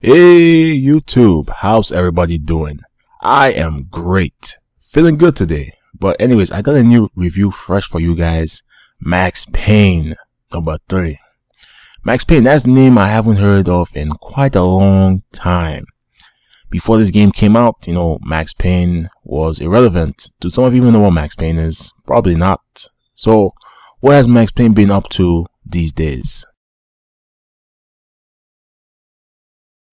Hey YouTube, how's everybody doing? I am great, feeling good today. But anyways, I got a new review fresh for you guys. Max Payne number 3. Max Payne, that's a name I haven't heard of in quite a long time. Before this game came out, Max Payne was irrelevant. Do some of you even know what Max Payne is? Probably not. So what has Max Payne been up to these days?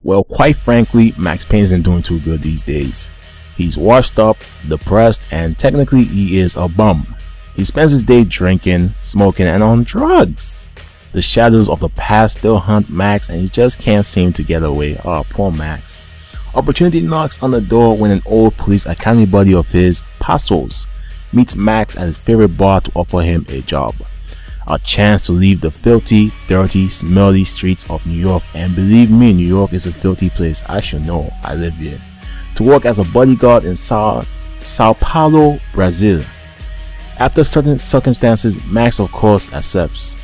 Well, quite frankly, Max Payne isn't doing too good these days. He's washed up, depressed, and technically he is a bum. He spends his day drinking, smoking, and on drugs. The shadows of the past still haunt Max and he just can't seem to get away. Oh, poor Max. Opportunity knocks on the door when an old police academy buddy of his, Passos, meets Max at his favorite bar to offer him a job. A chance to leave the filthy, dirty, smelly streets of New York, and believe me, New York is a filthy place. I should know, I live here. To work as a bodyguard in Sao Paulo, Brazil. After certain circumstances, Max of course accepts.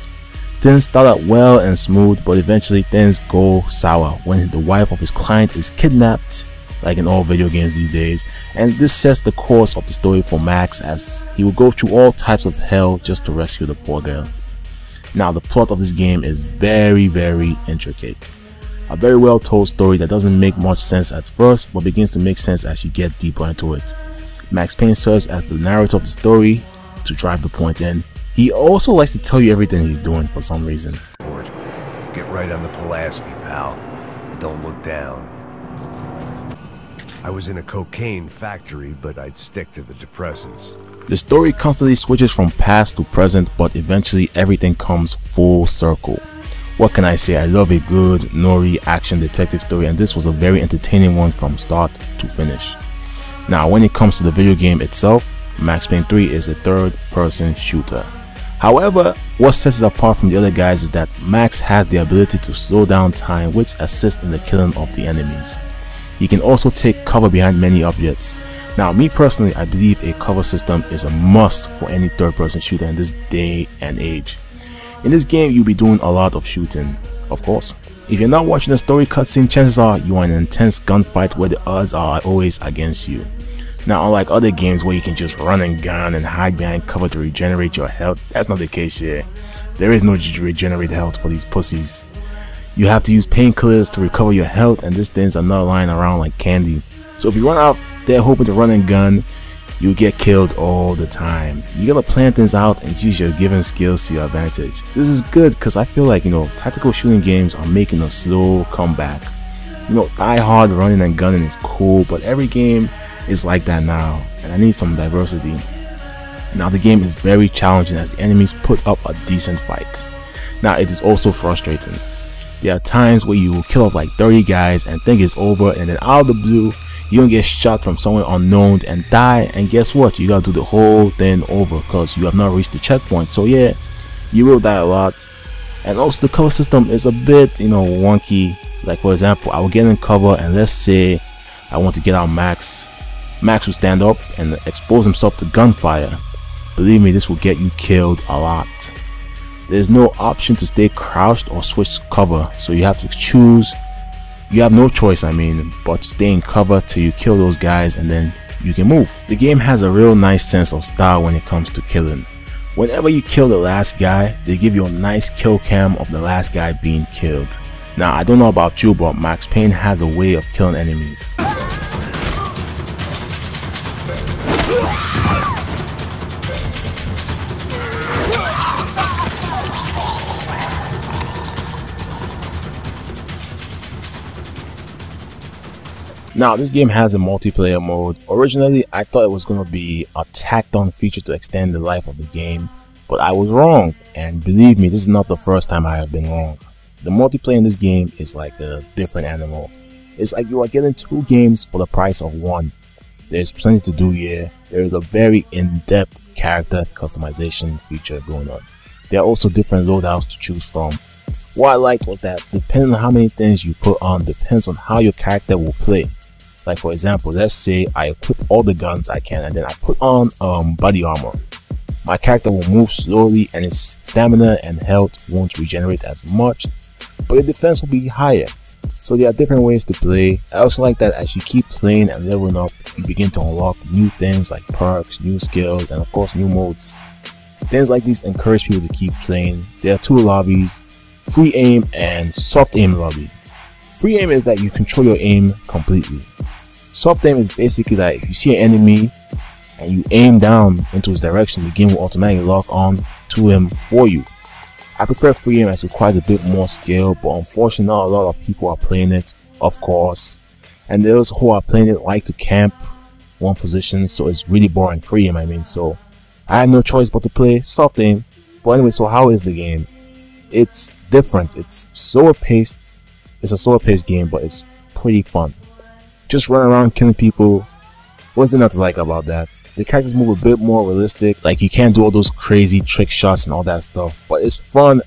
Things start out well and smooth, but eventually things go sour when the wife of his client is kidnapped, like in all video games these days, and this sets the course of the story for Max as he will go through all types of hell just to rescue the poor girl. Now the plot of this game is very intricate. A very well told story that doesn't make much sense at first but begins to make sense as you get deeper into it. Max Payne serves as the narrator of the story to drive the point in. He also likes to tell you everything he's doing for some reason. Get right on the Pulaski, pal. Don't look down. I was in a cocaine factory, but I'd stick to the depressants. The story constantly switches from past to present, but eventually everything comes full circle. What can I say? I love a good Nori action detective story, and this was a very entertaining one from start to finish. Now when it comes to the video game itself, Max Payne 3 is a third-person shooter. However, what sets it apart from the other guys is that Max has the ability to slow down time, which assists in the killing of the enemies. He can also take cover behind many objects. Now me personally, I believe a cover system is a must for any third-person shooter in this day and age. In this game you'll be doing a lot of shooting, of course. If you're not watching a story cutscene, chances are you are in an intense gunfight where the odds are always against you. Now unlike other games where you can just run and gun and hide behind cover to regenerate your health, that's not the case here. There is no regenerate health for these pussies. You have to use painkillers to recover your health, and these things are not lying around like candy. So if you run out there hoping to run and gun, you get killed all the time. You gotta plan things out and use your given skills to your advantage. This is good because I feel like tactical shooting games are making a slow comeback. Die hard running and gunning is cool, but every game is like that now, and I need some diversity. Now the game is very challenging as the enemies put up a decent fight. Now it is also frustrating. There are times where you will kill off like 30 guys and think it's over, and then out of the blue you gonna get shot from somewhere unknown and die, and guess what, you gotta do the whole thing over because you have not reached the checkpoint. So yeah, you will die a lot. And also the cover system is a bit wonky. Like for example, I will get in cover and let's say I want to get out Max will stand up and expose himself to gunfire. Believe me, this will get you killed a lot. There's no option to stay crouched or switch cover, so you have to choose. You have no choice, but to stay in cover till you kill those guys and then you can move. The game has a real nice sense of style when it comes to killing. Whenever you kill the last guy, they give you a nice kill cam of the last guy being killed. Now I don't know about you, but Max Payne has a way of killing enemies. Now this game has a multiplayer mode. Originally I thought it was going to be a tacked on feature to extend the life of the game, but I was wrong, and believe me, this is not the first time I have been wrong. The multiplayer in this game is like a different animal. It's like you are getting 2 games for the price of 1. There's plenty to do here. There is a very in-depth character customization feature going on. There are also different loadouts to choose from. What I liked was that depending on how many things you put on depends on how your character will play. Like for example, let's say I equip all the guns I can and then I put on body armor. My character will move slowly and its stamina and health won't regenerate as much, but your defense will be higher. So there are different ways to play. I also like that as you keep playing and leveling up, you begin to unlock new things like perks, new skills, and of course new modes. Things like these encourage people to keep playing. There are two lobbies, free aim and soft aim lobby. Free aim is that you control your aim completely. Soft aim is basically that if you see an enemy and you aim down into his direction, the game will automatically lock on to him for you. I prefer free aim as it requires a bit more skill, but unfortunately not a lot of people are playing it, of course. And those who are playing it like to camp one position, so it's really boring. Free aim, I mean. So I had no choice but to play soft aim. But anyway, so how is the game? It's different. It's slower paced. It's a slower paced game, but it's pretty fun. Just run around killing people. What's there not to like about that? The characters move a bit more realistic, like you can't do all those crazy trick shots and all that stuff, but it's fun.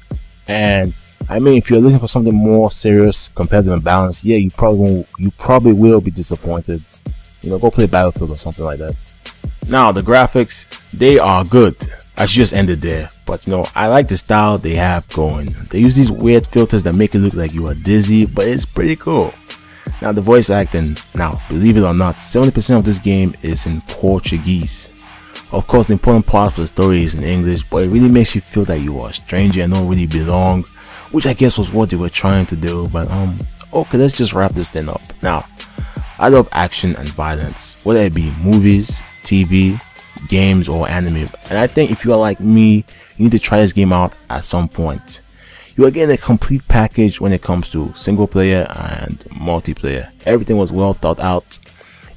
And I mean, if you're looking for something more serious, competitive and balanced, yeah, you probably will be disappointed. You know, go play Battlefield or something like that. Now the graphics, they are good. I should just end it there, but you know, I like the style they have going. They use these weird filters that make it look like you are dizzy, but it's pretty cool. Now the voice acting, now believe it or not, 70% of this game is in Portuguese. Of course the important part for the story is in English, but it really makes you feel that you are a stranger and don't really belong, which I guess was what they were trying to do. But okay, let's just wrap this thing up. Now, I love action and violence, whether it be movies, TV, games or anime, and I think if you are like me, you need to try this game out at some point. You are getting a complete package when it comes to single player and multiplayer. Everything was well thought out.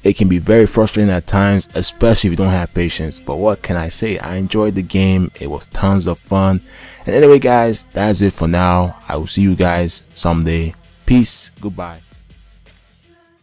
It can be very frustrating at times, especially if you don't have patience, but what can I say? I enjoyed the game. It was tons of fun. And anyway guys, that's it for now. I will see you guys someday. Peace. Goodbye.